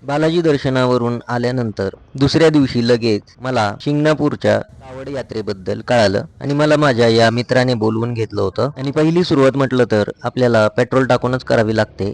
बालाजी दर्शनावरून आल्यानंतर दुसऱ्या दिवशी लगेच मला शिंगणापूरच्या कावड यात्रेबद्दल कळालं आणि मला माझ्या या मित्राने बोलवून घेतलं होतं. आणि पहिली सुरुवात म्हटलं तर आपल्याला पेट्रोल टाकूनच करावी लागते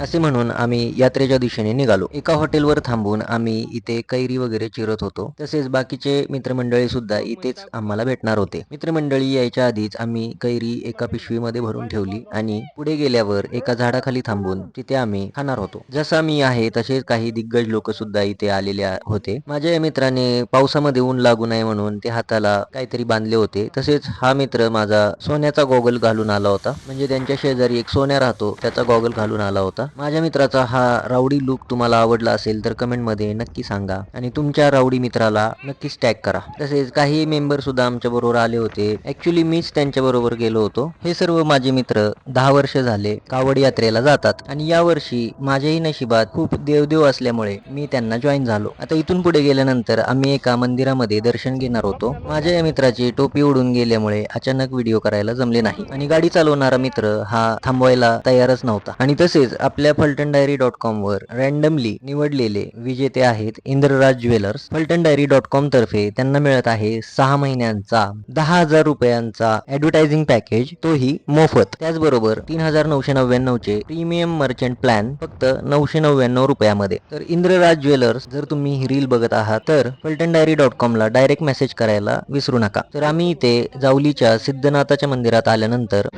असे म्हणून आम्ही यात्रेच्या दिशेने निघालो. एका हॉटेलवर थांबून आम्ही इथे कैरी वगैरे चिरत होतो. तसेच बाकीचे मित्रमंडळी सुद्धा इथेच आम्हाला भेटणार होते. मित्रमंडळी यायच्या आधीच आम्ही कैरी एका पिशवीमध्ये भरून ठेवली आणि पुढे गेल्यावर एका झाडाखाली थांबून तिथे आम्ही खाणार होतो. जसा मी आहे तसेच काही दिग्गज लोक सुद्धा इथे आलेले होते. माझ्या या मित्राने पावसामध्ये ऊन लागू नये म्हणून ते हाताला काहीतरी बांधले होते. तसेच हा मित्र माझा सोन्याचा गॉगल घालून आला होता. म्हणजे त्यांच्या शेजारी एक सोन्या राहतो त्याचा गॉगल घालून आला होता. माझ्या मित्राचा हा राऊडी लुक तुम्हाला आवडला असेल तर कमेंट मध्ये नक्की सांगा आणि तुमच्या राऊडी मित्राला नक्कीच टॅग करा. तसेच काही मेंबर सुद्धा आमच्या बरोबर आले होते. ऍक्च्युली मीच त्यांच्या बरोबर गेलो होतो. हे सर्व माझे मित्र 10 वर्ष झाले कावड यात्रेला जातात आणि या वर्षी माझ्याही नशिबात खूप देवदेव असल्यामुळे मी त्यांना जॉईन झालो. आता इथून पुढे गेल्यानंतर आम्ही एका मंदिरामध्ये दर्शन घेणार होतो. माझ्या या मित्राची टोपी उडून गेल्यामुळे अचानक व्हिडिओ करायला जमले नाही आणि गाडी चालवणारा मित्र हा थांबवायला तयारच नव्हता. आणि तसेच आपल्या फलटणडायरी.com वर रँडमली निवडलेले विजेते आहेत इंद्रराज ज्वेलर्स. फलटणडायरी.com तर्फे त्यांना मिळत आहे 6 महिन्यांचा 10,000 रुपयांचा ऍडव्हर्टायझिंग पॅकेज, तोही मोफत. त्याचबरोबर 3,999 चे प्रीमियम मर्चंट प्लॅन फक्त 999 रुपयामध्ये. तर इंद्रराज ज्वेलर्स जर तुम्ही ही रील बघत आहात तर फलटणडायरी.com ला डायरेक्ट मेसेज करायला विसरू नका. तर आम्ही इथे जावलीच्या सिद्धनाथाच्या मंदिरात आल्यानंतर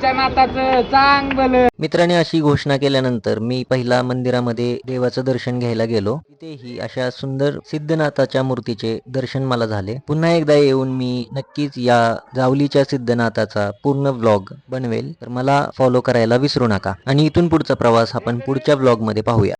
मित्राने अशी घोषणा केल्यानंतर मी पहिला मंदिरामध्ये देवाचं दर्शन घ्यायला गेलो. तिथेही अशा सुंदर सिद्धनाथाच्या मूर्तीचे दर्शन मला झाले. पुन्हा एकदा येऊन मी नक्कीच या जावलीच्या सिद्धनाथाचा पूर्ण व्लॉग बनवेल, तर मला फॉलो करायला विसरू नका. आणि इथून पुढचा प्रवास आपण पुढच्या व्लॉग मध्ये पाहूया.